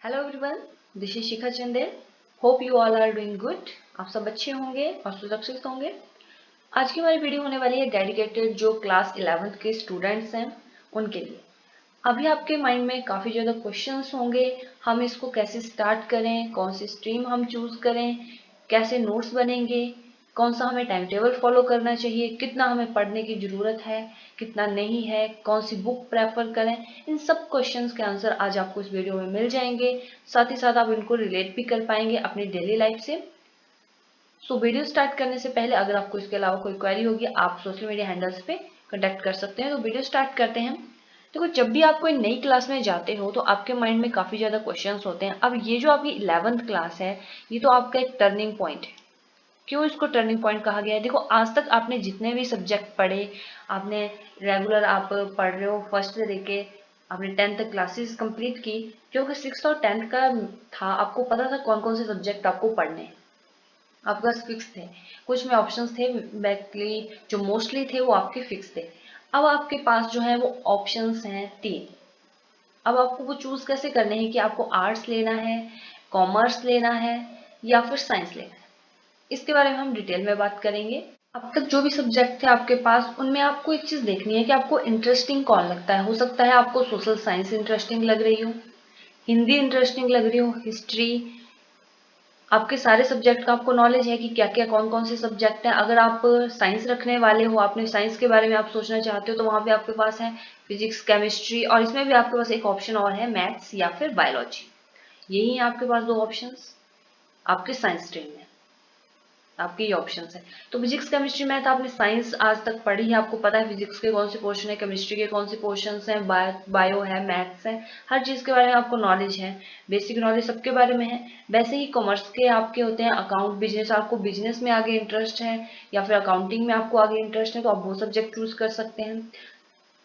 Hello everyone, this is Shikha Chande. Hope you all are doing good. आप सब अच्छे होंगे और सुरक्षित होंगे। आज की हमारी वीडियो होने वाली है डेडिकेटेड जो क्लास 11th के स्टूडेंट्स हैं उनके लिए। अभी आपके माइंड में काफ़ी ज़्यादा क्वेश्चंस होंगे, हम इसको कैसे स्टार्ट करें, कौन सी स्ट्रीम हम चूज़ करें, कैसे नोट्स बनेंगे, कौन सा हमें टाइम टेबल फॉलो करना चाहिए, कितना हमें पढ़ने की ज़रूरत है, कितना नहीं है, कौन सी बुक प्रेफर करें। इन सब क्वेश्चंस के आंसर आज आपको इस वीडियो में मिल जाएंगे। साथ ही साथ आप इनको रिलेट भी कर पाएंगे अपनी डेली लाइफ से। सो वीडियो स्टार्ट करने से पहले अगर आपको इसके अलावा कोई क्वेरी होगी आप सोशल मीडिया हैंडल्स पे कॉन्टैक्ट कर सकते हैं। तो वीडियो स्टार्ट करते हैं। देखो, जब भी आप कोई नई क्लास में जाते हो तो आपके माइंड में काफ़ी ज़्यादा क्वेश्चंस होते हैं। अब ये जो आपकी 11th क्लास है, ये तो आपका एक टर्निंग पॉइंट है। क्यों इसको टर्निंग पॉइंट कहा गया है? देखो, आज तक आपने जितने भी सब्जेक्ट पढ़े, आपने रेगुलर आप पढ़ रहे हो फर्स्ट से लेके आपने 10th तक क्लासेस कंप्लीट की। जो कि 6th और 10th का था, आपको पता था कौन कौन से सब्जेक्ट आपको पढ़ने हैं, आपके पास फिक्स थे। कुछ में ऑप्शंस थे, बैकली जो मोस्टली थे वो आपके फिक्स थे। अब आपके पास जो है वो ऑप्शंस हैं 3। अब आपको वो चूज कैसे करने हैं कि आपको आर्ट्स लेना है, कॉमर्स लेना है या फिर साइंस लेना है। इसके बारे में हम डिटेल में बात करेंगे। अब तक जो भी सब्जेक्ट थे आपके पास, उनमें आपको एक चीज देखनी है कि आपको इंटरेस्टिंग कौन लगता है। हो सकता है आपको सोशल साइंस इंटरेस्टिंग लग रही हो, हिंदी इंटरेस्टिंग लग रही हो, हिस्ट्री, आपके सारे सब्जेक्ट का आपको नॉलेज है कि क्या क्या कौन कौन से सब्जेक्ट हैं। अगर आप साइंस रखने वाले हो, आपने साइंस के बारे में आप सोचना चाहते हो, तो वहां पे आपके पास है फिजिक्स, केमिस्ट्री, और इसमें भी आपके पास एक ऑप्शन और है मैथ्स या फिर बायोलॉजी। यही है आपके पास दो ऑप्शंस आपके साइंस स्ट्रीम में। आपके ये ऑप्शंस है। तो फिजिक्स, केमिस्ट्री, मैथ आपने साइंस आज तक पढ़ी है, आपको पता है फिजिक्स के कौन से पोर्शन है, केमिस्ट्री के कौन से पोर्शन हैं, बायो है, मैथ्स है, हर चीज के बारे में आपको नॉलेज है। बेसिक नॉलेज सबके बारे में है। वैसे ही कॉमर्स के आपके होते हैं अकाउंट, बिजनेस। आपको बिजनेस में आगे इंटरेस्ट है या फिर अकाउंटिंग में आपको आगे इंटरेस्ट है, तो आप वो सब्जेक्ट चूज कर सकते हैं।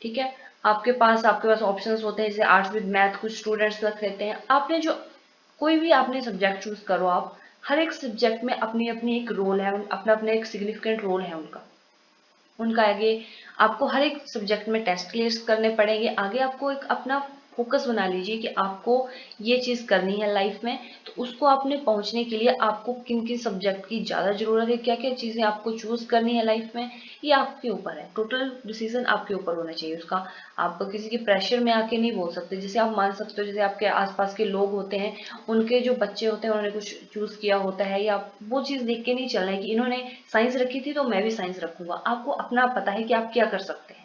ठीक है। आपके पास ऑप्शंस होते हैं, जैसे आर्ट्स विद मैथ कुछ स्टूडेंट्स रख लेते हैं। आपने जो कोई भी आपने सब्जेक्ट चूज करो, आप हर एक सब्जेक्ट में अपनी अपनी एक रोल है, अपना अपना एक सिग्निफिकेंट रोल है उनका। उनका आगे आपको हर एक सब्जेक्ट में टेस्ट क्लियर करने पड़ेंगे। आगे आपको एक अपना फोकस बना लीजिए कि आपको ये चीज करनी है लाइफ में। तो उसको आपने पहुंचने के लिए आपको किन किन सब्जेक्ट की ज्यादा जरूरत है, क्या क्या चीजें आपको चूज करनी है लाइफ में, ये आपके ऊपर है। टोटल डिसीजन आपके ऊपर होना चाहिए उसका। आप किसी के प्रेशर में आके नहीं बोल सकते। जैसे आप मान सकते हो, जैसे आपके आसपास के लोग होते हैं, उनके जो बच्चे होते हैं उन्होंने कुछ चूज किया होता है, या वो चीज देख के नहीं चलना है कि इन्होंने साइंस रखी थी तो मैं भी साइंस रखूंगा। आपको अपना पता है कि आप क्या कर सकते हैं।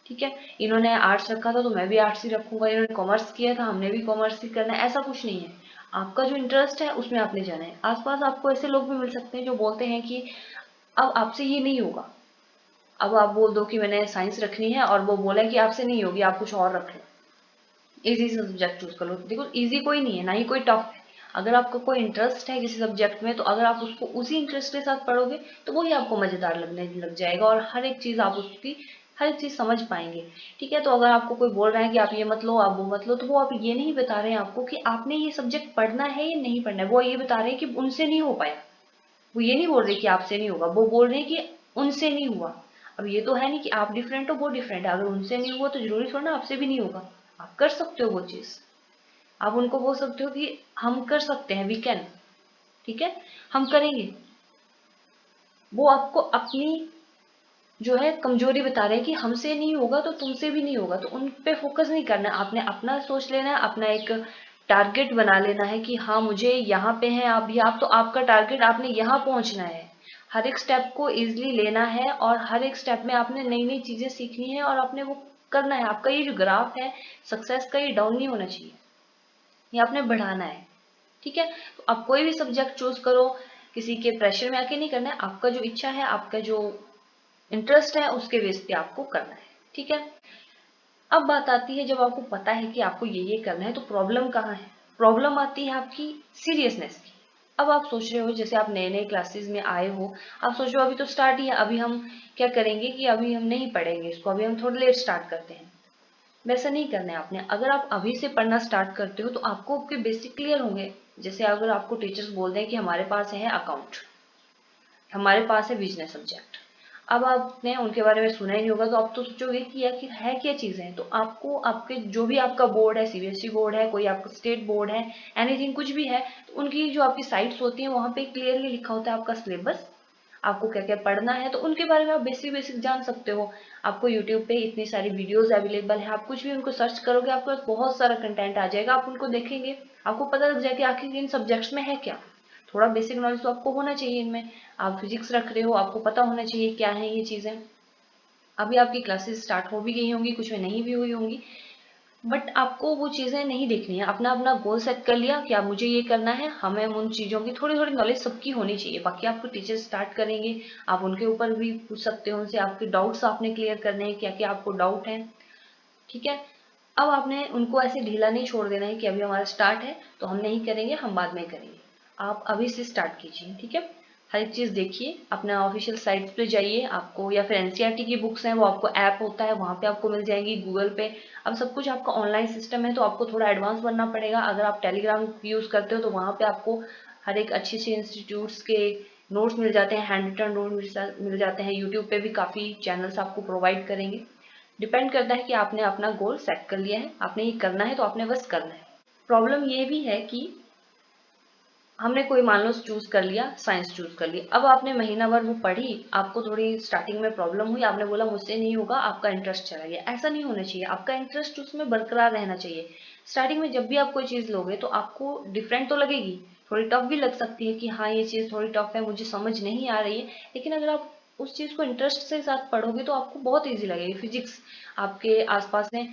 ठीक है। इन्होंने आर्ट्स रखा था तो मैं भी आर्ट्स ही रखूंगा, इन्होंने कॉमर्स किया था हमने भी कॉमर्स ही करना है, ऐसा कुछ नहीं है। आपका जो इंटरेस्ट है उसमें आपने जाना है। आसपास आपको ऐसे लोग भी मिल सकते हैं जो बोलते हैं कि अब आपसे ये नहीं होगा। अब आप बोल दो कि मैंने साइंस रखनी है और वो बोला कि आपसे नहीं होगी, आप कुछ और रख लो, इजी सब्जेक्ट चूज कर लो। देखो, इजी कोई नहीं है, ना ही कोई टफ है। अगर आपका कोई इंटरेस्ट है किसी सब्जेक्ट में, तो अगर आप उसको उसी इंटरेस्ट के साथ पढ़ोगे तो वही आपको मजेदार लगने लग जाएगा, और हर एक चीज आप उसकी हर एक चीज समझ पाएंगे। ठीक है। तो अगर आपको कोई बोल रहा है कि आप ये मत लो, आप वो मत लो, तो वो आप ये नहीं बता रहे हैं आपको कि आपने ये सब्जेक्ट पढ़ना है या नहीं पढ़ना है, वो ये बता रहे हैं कि उनसे नहीं हो पाया। वो ये नहीं बोल रहे कि आपसे नहीं होगा, वो बोल रहे हैं कि उनसे नहीं हुआ। अब ये तो है नहीं कि आप डिफरेंट हो वो डिफरेंट है। अगर उनसे नहीं हुआ तो जरूरी थोड़ा ना आपसे भी नहीं होगा। आप कर सकते हो वो चीज। आप उनको बोल सकते हो कि हम कर सकते हैं, वी कैन। ठीक है, हम करेंगे। वो आपको अपनी जो है कमजोरी बता रहे हैं कि हमसे नहीं होगा तो तुमसे भी नहीं होगा, तो उन पे फोकस नहीं करना है। आपने अपना सोच लेना है, अपना एक टारगेट बना लेना है कि हाँ मुझे यहाँ पे है, आप भी आप, तो आपका टारगेट आपने यहाँ पहुंचना है। हर एक स्टेप को इजिली लेना है और हर एक स्टेप में आपने नई नई चीजें सीखनी है और आपने वो करना है। आपका ये जो ग्राफ है सक्सेस का, ये डाउन नहीं होना चाहिए, ये आपने बढ़ाना है। ठीक है। तो आप कोई भी सब्जेक्ट चूज करो, किसी के प्रेशर में आके नहीं करना है। आपका जो इच्छा है, आपका जो इंटरेस्ट है, उसके बेस पे आपको करना है। ठीक है। अब बात आती है, जब आपको पता है कि आपको ये करना है, तो प्रॉब्लम कहाँ है? प्रॉब्लम आती है आपकी सीरियसनेस की। अब आप सोच रहे हो, जैसे आप नए नए क्लासेस में आए हो, आप सोच रहे हो अभी तो स्टार्ट ही है, अभी हम क्या करेंगे कि अभी हम नहीं पढ़ेंगे इसको, अभी हम थोड़ा लेट स्टार्ट करते हैं। वैसा नहीं करना है आपने। अगर आप अभी से पढ़ना स्टार्ट करते हो तो आपको आपके बेसिक क्लियर होंगे। जैसे अगर आपको टीचर्स बोल दें कि हमारे पास है अकाउंट, हमारे पास है बिजनेस सब्जेक्ट, अब आपने उनके बारे में सुना ही नहीं होगा, तो आप तो सोचोगे कि आखिर है क्या चीज़ें। तो आपको आपके जो भी आपका बोर्ड है, सीबीएसई बोर्ड है, कोई आपका स्टेट बोर्ड है, एनीथिंग कुछ भी है, तो उनकी जो आपकी साइट्स होती हैं वहाँ पे क्लियरली लिखा होता है आपका सिलेबस, आपको क्या क्या पढ़ना है, तो उनके बारे में आप बेसिक बेसिक जान सकते हो। आपको यूट्यूब पे इतनी सारी वीडियोस अवेलेबल है, आप कुछ भी उनको सर्च करोगे आपके पास बहुत सारा कंटेंट आ जाएगा, आप उनको देखेंगे, आपको पता लग जाएगा कि आखिर इन सब्जेक्ट्स में है क्या। थोड़ा बेसिक नॉलेज तो आपको होना चाहिए इनमें। आप फिजिक्स रख रहे हो, आपको पता होना चाहिए क्या है ये चीज़ें। अभी आपकी क्लासेस स्टार्ट हो भी गई होंगी, कुछ में नहीं भी हुई होंगी, बट आपको वो चीज़ें नहीं देखनी है। अपना अपना गोल सेट कर लिया कि आप मुझे ये करना है, हमें उन चीज़ों की थोड़ी थोड़ी नॉलेज सबकी होनी चाहिए। बाकी आपको टीचर स्टार्ट करेंगे, आप उनके ऊपर भी पूछ सकते हो, उनसे आपके डाउट्स आपने क्लियर करने हैं, क्या क्या आपको डाउट है, ठीक है। अब आपने उनको ऐसे ढीला नहीं छोड़ देना है कि अभी हमारा स्टार्ट है तो हम नहीं करेंगे, हम बाद में करेंगे। आप अभी से स्टार्ट कीजिए, ठीक है। हर एक चीज़ देखिए, अपना ऑफिशियल साइट्स पे जाइए आपको, या फिर एनसीईआरटी की बुक्स हैं वो आपको ऐप होता है वहाँ पे आपको मिल जाएंगी, गूगल पे। अब सब कुछ आपका ऑनलाइन सिस्टम है तो आपको थोड़ा एडवांस बनना पड़ेगा। अगर आप टेलीग्राम यूज़ करते हो तो वहाँ पे आपको हर एक अच्छे अच्छे इंस्टीट्यूट्स के नोट्स मिल जाते हैं, हैंड रिटन नोट मिल जाते हैं। यूट्यूब पे भी काफ़ी चैनल्स आपको प्रोवाइड करेंगे। डिपेंड करता है कि आपने अपना गोल सेट कर लिया है, आपने ये करना है तो आपने बस करना है। प्रॉब्लम ये भी है कि हमने कोई मान लो चूज कर लिया, साइंस चूज कर लिया, अब आपने महीना भर वो पढ़ी, आपको थोड़ी स्टार्टिंग में प्रॉब्लम हुई, आपने बोला मुझसे नहीं होगा, आपका इंटरेस्ट चला गया। ऐसा नहीं होना चाहिए, आपका इंटरेस्ट उसमें बरकरार रहना चाहिए। स्टार्टिंग में जब भी आप कोई चीज़ लोगे तो आपको डिफरेंट तो लगेगी, थोड़ी टफ भी लग सकती है कि हाँ ये चीज़ थोड़ी टफ है, मुझे समझ नहीं आ रही है, लेकिन अगर आप उस चीज़ को इंटरेस्ट के साथ पढ़ोगे तो आपको बहुत ईजी लगेगी। फिजिक्स आपके आसपास में,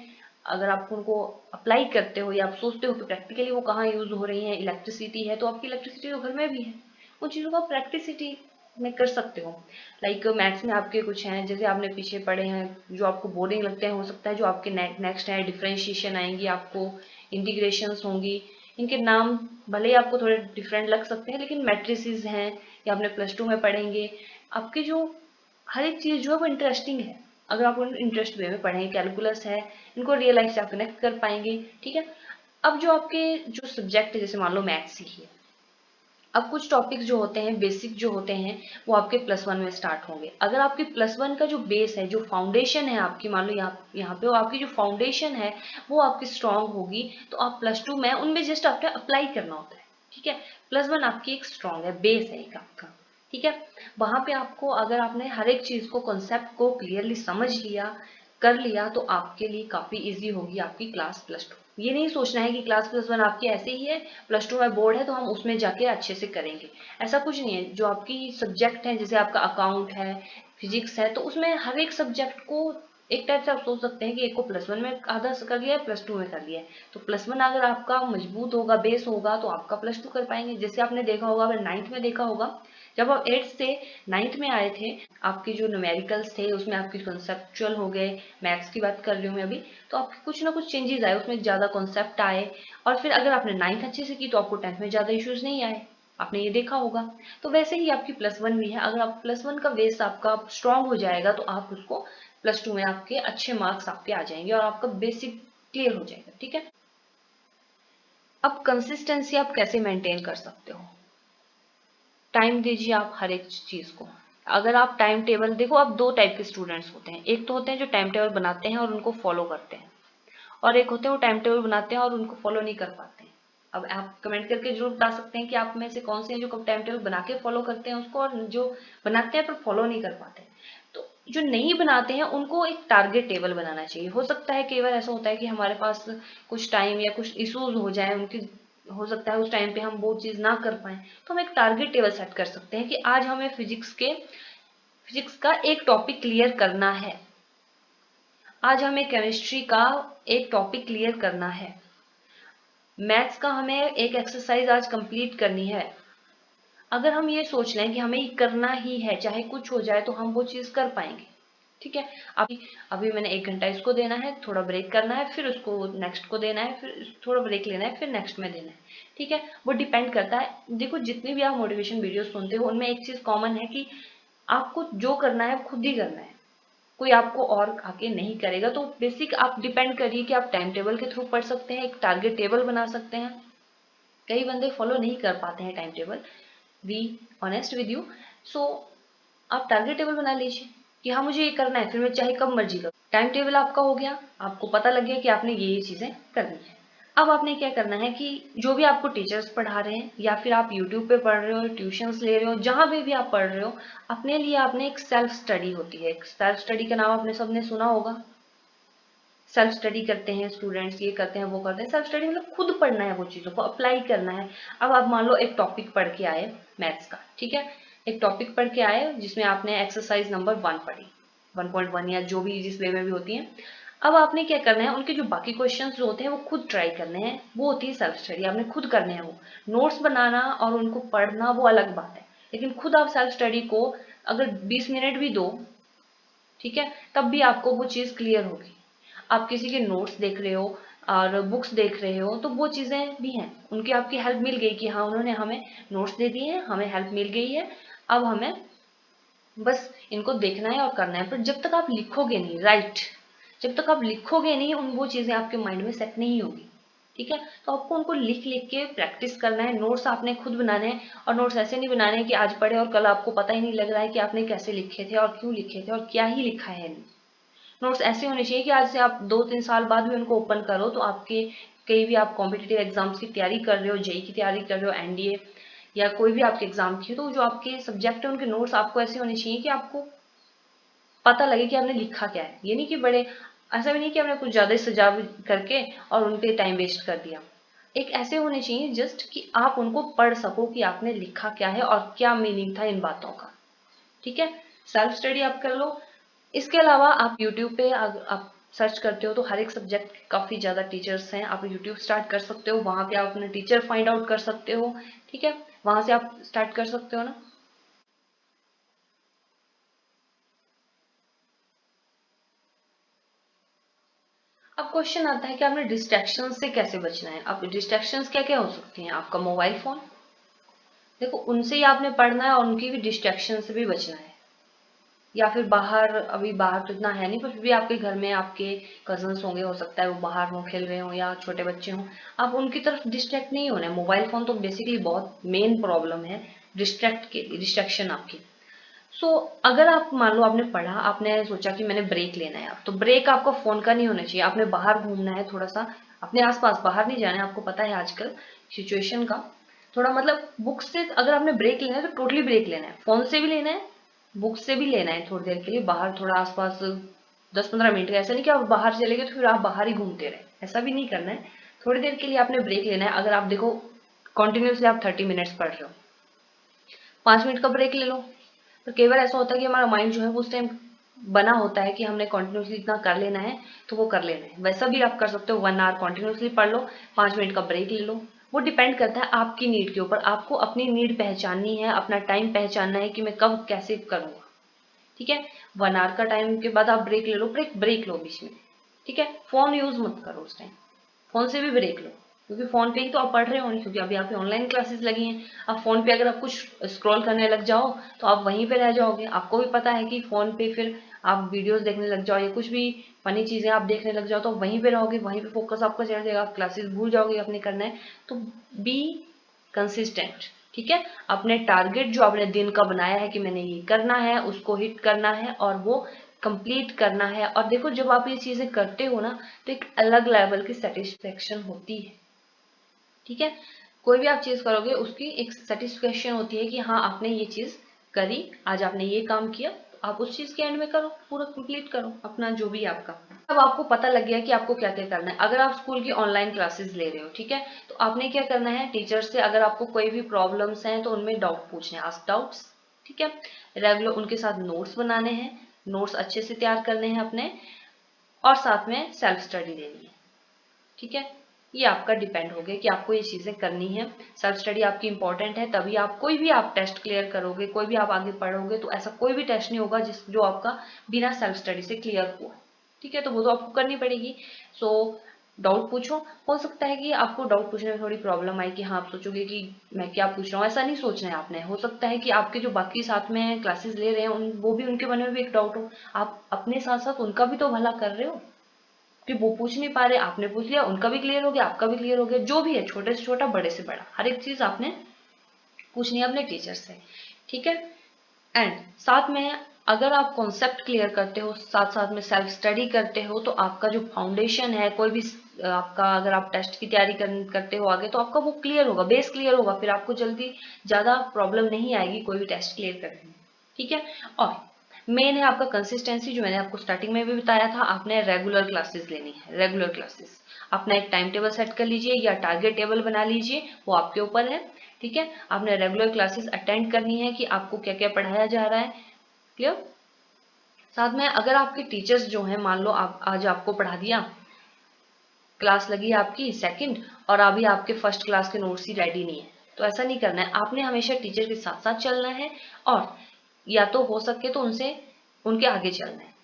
अगर आप उनको अप्लाई करते हो या आप सोचते हो कि प्रैक्टिकली वो कहाँ यूज हो रही है, इलेक्ट्रिसिटी है तो आपकी इलेक्ट्रिसिटी तो घर में भी है, उन चीज़ों को आप प्रैक्टिसिटी में कर सकते हो। लाइक मैथ्स में आपके कुछ हैं जैसे आपने पीछे पढ़े हैं जो आपको बोरिंग लगते हैं, हो सकता है जो आपके नेक्स्ट है डिफरेंशिएशन आएंगी, आपको इंटीग्रेशंस होंगी, इनके नाम भले ही आपको थोड़े डिफरेंट लग सकते हैं लेकिन मैट्रिसेस हैं, या आपने प्लस 2 में पढ़ेंगे। आपके जो हर एक चीज़ जो है वो इंटरेस्टिंग है, अगर आप उन इंटरेस्ट वे में पढ़ेंगे। कैलकुलस है, इनको रियल लाइफ से आप कनेक्ट कर पाएंगे, ठीक है। अब जो आपके जो सब्जेक्ट है, जैसे मान लो मैथ्स सीखिए, अब कुछ टॉपिक्स जो होते हैं बेसिक जो होते हैं वो आपके +1 में स्टार्ट होंगे। अगर आपके +1 का जो बेस है, जो फाउंडेशन है आपकी, मान लो यहाँ पे वो आपकी जो फाउंडेशन है वो आपकी स्ट्रांग होगी, तो आप +2 में उनमें जस्ट आपको अप्लाई करना होता है, ठीक है। +1 आपकी एक स्ट्रांग है, बेस है एक आपका, ठीक है। वहां पे आपको, अगर आपने हर एक चीज को, कॉन्सेप्ट को क्लियरली समझ लिया, कर लिया, तो आपके लिए काफी इजी होगी आपकी क्लास +2। ये नहीं सोचना है कि क्लास +1 आपकी ऐसे ही है, +2 में बोर्ड है तो हम उसमें जाके अच्छे से करेंगे, ऐसा कुछ नहीं है। जो आपकी सब्जेक्ट है, जैसे आपका अकाउंट है, फिजिक्स है, तो उसमें हर एक सब्जेक्ट को एक टाइप से आप सोच सकते हैं कि एक को +1 में आधा कर लिया है, +2 में कर लिया है, तो +1 अगर आपका मजबूत होगा, बेस होगा, तो आपका +2 कर पाएंगे। जैसे आपने देखा होगा, अगर 9th में देखा होगा, जब आप 8th से 9th में आए थे, आपके जो न्यूमेरिकल्स थे उसमें आपके कॉन्सेप्चुअल हो गए, मैथ्स की बात कर रही हूँ मैं अभी, तो आपके कुछ ना कुछ चेंजेस आए, उसमें ज़्यादा कॉन्सेप्ट आए, और फिर अगर आपने 9th अच्छे से की तो आपको 10th में ज़्यादा इश्यूज नहीं आए, आपने ये देखा होगा। तो वैसे ही आपकी +1 भी है, अगर आप +1 का बेस आपका स्ट्रांग हो जाएगा तो आप उसको +2 में आपके अच्छे मार्क्स आपके आ जाएंगे और आपका बेसिक क्लियर हो जाएगा, ठीक है। अब कंसिस्टेंसी आप कैसे मेंटेन कर सकते हो? टाइम दीजिए आप हर एक चीज को। अगर आप टाइम टेबल देखो, आप दो टाइप के स्टूडेंट्स होते हैं, एक तो होते हैं जो टाइम टेबल बनाते हैं और उनको फॉलो करते हैं, और एक होते हैं वो टाइम टेबल बनाते हैं और उनको फॉलो नहीं कर पाते हैं। अब आप कमेंट करके जरूर बता सकते हैं कि आप में से कौन से हैं जो टाइम टेबल बना के फॉलो करते हैं उसको, और जो बनाते हैं पर फॉलो नहीं कर पाते हैं। तो जो नहीं बनाते हैं उनको एक टारगेट टेबल बनाना चाहिए। हो सकता है कई बार ऐसा होता है कि हमारे पास कुछ टाइम या कुछ इश्यूज हो जाए उनकी, हो सकता है उस टाइम पे हम वो चीज ना कर पाए, तो हम एक टारगेट टेबल सेट कर सकते हैं कि आज हमें फिजिक्स का एक टॉपिक क्लियर करना है, आज हमें केमिस्ट्री का एक टॉपिक क्लियर करना है, मैथ्स का हमें एक एक्सरसाइज आज कंप्लीट करनी है। अगर हम ये सोच लें कि हमें ये करना ही है, चाहे कुछ हो जाए, तो हम वो चीज कर पाएंगे, ठीक है। अभी मैंने 1 घंटा इसको देना है, थोड़ा ब्रेक करना है, फिर उसको नेक्स्ट को देना है, फिर थोड़ा ब्रेक लेना है, फिर नेक्स्ट में देना है, ठीक है। वो डिपेंड करता है। देखो, जितनी भी आप मोटिवेशन वीडियोस सुनते हो उनमें एक चीज कॉमन है कि आपको जो करना है खुद ही करना है, कोई आपको और आके नहीं करेगा। तो बेसिक आप डिपेंड करिए कि आप टाइम टेबल के थ्रू पढ़ सकते हैं, एक टारगेट टेबल बना सकते हैं। कई बंदे फॉलो नहीं कर पाते हैं time table, be honest with you. So आप टारगेट टेबल बना लीजिए, कि हाँ मुझे ये करना है, फिर मैं चाहे कब मर्जी करूँ। टाइम टेबल आपका हो गया, आपको पता लग गया कि आपने ये चीजें करनी है। अब आपने क्या करना है कि जो भी आपको टीचर्स पढ़ा रहे हैं या फिर आप यूट्यूब पे पढ़ रहे हो, ट्यूशंस ले रहे हो, जहां पे भी आप पढ़ रहे हो, अपने लिए आपने एक सेल्फ स्टडी होती है। एक सेल्फ स्टडी का नाम आपने सबने सुना होगा। सेल्फ स्टडी करते हैं स्टूडेंट्स, ये करते हैं वो करते हैं। सेल्फ स्टडी मतलब खुद पढ़ना है, वो चीजों को अप्लाई करना है। अब आप मान लो एक टॉपिक पढ़ के आए मैथ्स का, ठीक है, एक टॉपिक पढ़ के आए जिसमें आपने एक्सरसाइज नंबर 1 पढ़ी, 1.1 या जो भी जिस वे में भी होती है। अब आपने क्या करना है, उनके जो बाकी क्वेश्चंस जो होते हैं वो खुद ट्राई करने हैं, वो होती है सेल्फ स्टडी। आपने खुद करने हैं। वो नोट्स बनाना और उनको पढ़ना वो अलग बात है, लेकिन खुद आप सेल्फ स्टडी को अगर 20 मिनट भी दो, ठीक है, तब भी आपको वो चीज क्लियर होगी। आप किसी के नोट्स देख रहे हो और बुक्स देख रहे हो तो वो चीजें भी हैं, उनकी आपकी हेल्प मिल गई कि हाँ उन्होंने हमें नोट्स दे दिए हैं, हमें हेल्प मिल गई है, अब हमें बस इनको देखना है और करना है। पर जब तक आप लिखोगे नहीं, राइट, जब तक आप लिखोगे नहीं उन वो चीजें आपके माइंड में सेट नहीं होगी, ठीक है। तो आपको उनको लिख लिख के प्रैक्टिस करना है। नोट्स आपने खुद बनाने हैं, और नोट्स ऐसे नहीं बनाने हैं कि आज पढ़े और कल आपको पता ही नहीं लग रहा है कि आपने कैसे लिखे थे और क्यों लिखे थे और क्या ही लिखा है। नोट्स ऐसे होने चाहिए कि आज से आप 2-3 साल बाद भी उनको ओपन करो तो आपके कहीं भी आप कॉम्पिटिटिव एग्जाम्स की तैयारी कर रहे हो, जेई की तैयारी कर रहे हो, एनडीए या कोई भी आपके एग्जाम की, तो जो आपके सब्जेक्ट है उनके नोट्स आपको ऐसे होने चाहिए कि आपको पता लगे कि आपने लिखा क्या है। ये नहीं कि बड़े, ऐसा भी नहीं कि आपने कुछ ज्यादा सजावट करके और उन पे टाइम वेस्ट कर दिया। एक ऐसे होने चाहिए जस्ट कि आप उनको पढ़ सको कि आपने लिखा क्या है और क्या मीनिंग था इन बातों का, ठीक है। सेल्फ स्टडी आप कर लो। इसके अलावा आप यूट्यूब पे आप सर्च करते हो तो हर एक सब्जेक्ट के काफी ज्यादा टीचर्स हैं। आप यूट्यूब स्टार्ट कर सकते हो, वहां पे आप अपने टीचर फाइंड आउट कर सकते हो, ठीक है, वहां से आप स्टार्ट कर सकते हो ना। अब क्वेश्चन आता है कि आपने डिस्ट्रैक्शन से कैसे बचना है। अब डिस्ट्रैक्शन क्या क्या हो सकती हैं। आपका मोबाइल फोन, देखो उनसे ही आपने पढ़ना है और उनकी भी डिस्ट्रैक्शन से भी बचना है। या फिर बाहर, अभी बाहर तो इतना है नहीं पर फिर भी आपके घर में आपके कजन्स होंगे, हो सकता है वो बाहर हो खेल रहे हो या छोटे बच्चे हों, आप उनकी तरफ डिस्ट्रैक्ट नहीं होना है। मोबाइल फोन तो बेसिकली बहुत मेन प्रॉब्लम है डिस्ट्रैक्शन आपकी। सो अगर आप मान लो आपने पढ़ा, आपने सोचा कि मैंने ब्रेक लेना है, तो ब्रेक आपको फोन का नहीं होना चाहिए। आपने बाहर घूमना है थोड़ा सा, अपने आसपास, बाहर नहीं जाना है। आपको पता है आजकल सिचुएशन का, थोड़ा मतलब बुक से अगर आपने ब्रेक लेना है तो टोटली ब्रेक लेना है। फोन से भी लेना है, बुक से भी लेना है, थोड़ी देर के लिए बाहर थोड़ा आसपास 10-15 मिनट का। ऐसा नहीं कि आप बाहर चले गए तो फिर आप बाहर ही घूमते रहे, ऐसा भी नहीं करना है। थोड़ी देर के लिए आपने ब्रेक लेना है। अगर आप देखो कंटिन्यूसली आप 30 मिनट्स पढ़ रहे हो, 5 मिनट का ब्रेक ले लो। पर कई बार ऐसा होता है कि हमारा माइंड जो है वो उस टाइम बना होता है कि हमने कंटिन्यूसली इतना कर लेना है, तो वो कर लेना है। वैसा भी आप कर सकते हो, 1 आवर कंटिन्यूसली पढ़ लो, 5 मिनट का ब्रेक ले लो। वो डिपेंड करता है आपकी नीड के ऊपर। आपको अपनी नीड पहचाननी है, अपना टाइम पहचानना है कि मैं कब कैसे करूंगा, ठीक है। 1 आवर का टाइम के बाद आप ब्रेक ले लो, ब्रेक ब्रेक लो बीच में, ठीक है। फोन यूज मत करो उस टाइम, फोन से भी ब्रेक लो, क्योंकि फोन पे ही तो आप पढ़ रहे हो नहीं, क्योंकि अभी आपकी ऑनलाइन क्लासेस लगी हैं। अब फोन पे अगर आप कुछ स्क्रॉल करने लग जाओ तो आप वहीं पे रह जाओगे। आपको भी पता है कि फोन पे फिर आप वीडियोस देखने लग जाओ या कुछ भी फनी चीजें आप देखने लग जाओ तो वहीं पे रहोगे, वहीं पे फोकस आपका चढ़ जाएगा, आप क्लासेस भूल जाओगे अपने करना है। तो बी कंसिस्टेंट, ठीक है। अपने टारगेट जो आपने दिन का बनाया है कि मैंने ये करना है, उसको हिट करना है और वो कंप्लीट करना है। और देखो जब आप ये चीजें करते हो ना तो एक अलग लेवल की सेटिस्फेक्शन होती है, ठीक है। कोई भी आप चीज करोगे उसकी एक सेटिस्फेक्शन होती है कि हाँ आपने ये चीज करी, आज आपने ये काम किया, तो आप उस चीज के एंड में करो, पूरा कंप्लीट करो अपना जो भी आपका। अब आपको पता लग गया कि आपको क्या क्या करना है। अगर आप स्कूल की ऑनलाइन क्लासेस ले रहे हो, ठीक है, तो आपने क्या करना है, टीचर से अगर आपको कोई भी प्रॉब्लम्स हैं तो उनमें डाउट पूछने, आस्क डाउट्स, ठीक है। रेगुलर उनके साथ नोट्स बनाने हैं, नोट्स अच्छे से तैयार करने हैं अपने, और साथ में सेल्फ स्टडी देनी है, ठीक है। ये आपका डिपेंड हो गया कि आपको ये चीजें करनी है। सेल्फ स्टडी आपकी इंपॉर्टेंट है, तभी आप कोई भी आप टेस्ट क्लियर करोगे, कोई भी आप आगे पढ़ोगे, तो ऐसा कोई भी टेस्ट नहीं होगा जिस जो आपका बिना सेल्फ स्टडी से क्लियर हुआ, ठीक है। तो वो तो आपको करनी पड़ेगी। सो डाउट पूछो। हो सकता है कि आपको डाउट पूछने में थोड़ी प्रॉब्लम आई कि हाँ आप सोचोगे कि मैं क्या पूछ रहा हूँ, ऐसा नहीं सोचना है आपने। हो सकता है कि आपके जो बाकी साथ में क्लासेस ले रहे हैं वो भी उनके मन में भी एक डाउट हो, आप अपने साथ साथ उनका भी तो भला कर रहे हो कि वो पूछ नहीं पा रहे, आपने पूछ लिया, उनका भी क्लियर हो गया, आपका भी क्लियर हो गया। जो भी है, छोटे से छोटा बड़े से बड़ा, हर एक चीज आपने पूछनी है अपने टीचर से, ठीक है। एंड साथ में अगर आप कॉन्सेप्ट क्लियर करते हो, साथ साथ में सेल्फ स्टडी करते हो, तो आपका जो फाउंडेशन है, कोई भी आपका अगर आप टेस्ट की तैयारी करते हो आगे, तो आपका वो क्लियर होगा, बेस क्लियर होगा, फिर आपको जल्दी ज़्यादा प्रॉब्लम नहीं आएगी कोई भी टेस्ट क्लियर करने में। ठीक है। और मेन है आपका कंसिस्टेंसी, जो मैंने आपको स्टार्टिंग में भी बताया था, आपने रेगुलर क्लासेस लेनी है। रेगुलर क्लासेस अपना एक टाइम टेबल सेट कर लीजिए या टारगेट टेबल बना लीजिए, वो आपके ऊपर है। ठीक है। आपने रेगुलर क्लासेस अटेंड करनी है कि आपको क्या क्या पढ़ाया जा रहा है। क्लियर। साथ में अगर आपके टीचर्स जो हैं, मान लो आप आज आपको पढ़ा दिया, क्लास लगी आपकी सेकंड और अभी आपके फर्स्ट क्लास के नोट्स ही रेडी नहीं है, तो ऐसा नहीं करना है। आपने हमेशा टीचर के साथ साथ चलना है और या तो हो सके तो उनसे उनके आगे चलना है।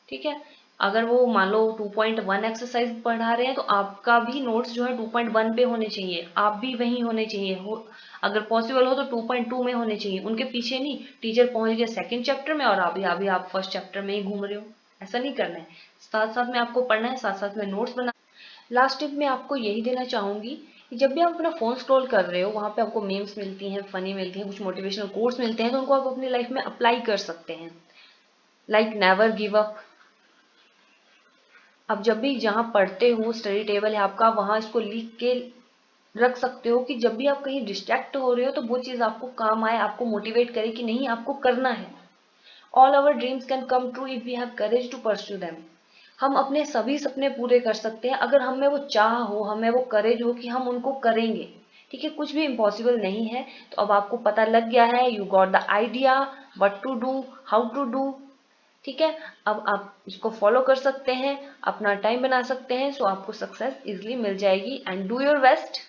ठीक है। अगर वो मान लो 2.1 एक्सरसाइज पढ़ा रहे हैं, तो आपका भी नोट्स जो है 2.1 पे होने चाहिए, आप भी वहीं होने चाहिए हो। अगर पॉसिबल हो तो 2.2 में होने चाहिए, उनके पीछे नहीं। टीचर पहुंच गया सेकंड चैप्टर में और अभी अभी आप फर्स्ट चैप्टर में ही घूम रहे हो, ऐसा नहीं करना है। साथ साथ में आपको पढ़ना है, साथ साथ में नोट्स बना। लास्ट टिप मैं आपको यही देना चाहूंगी कि जब भी आप अपना फोन स्क्रॉल कर रहे हो, वहां पे आपको मीम्स मिलती हैं, फनी मिलती हैं, कुछ मोटिवेशनल कोट्स मिलते हैं, तो उनको आप अपनी लाइफ में अप्लाई कर सकते हैं। Like never give up. अब जब भी जहाँ पढ़ते हो, स्टडी टेबल है आपका, वहां इसको लिख के रख सकते हो कि जब भी आप कहीं डिस्ट्रैक्ट हो रहे हो, तो वो चीज आपको काम आए, आपको मोटिवेट करे कि नहीं आपको करना है। All our dreams can come true if we have courage to pursue them. हम अपने सभी सपने पूरे कर सकते हैं अगर हमें वो चाह हो, हमें वो करेज हो कि हम उनको करेंगे। ठीक है। कुछ भी इम्पॉसिबल नहीं है। तो अब आपको पता लग गया है, you got the idea what to do, how to do. ठीक है। अब आप इसको फॉलो कर सकते हैं, अपना टाइम बना सकते हैं, सो आपको सक्सेस इजिली मिल जाएगी। And do your best.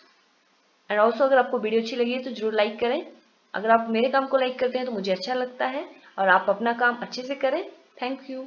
And also अगर आपको वीडियो अच्छी लगी है तो जरूर लाइक करें। अगर आप मेरे काम को लाइक करते हैं तो मुझे अच्छा लगता है, और आप अपना काम अच्छे से करें। Thank you.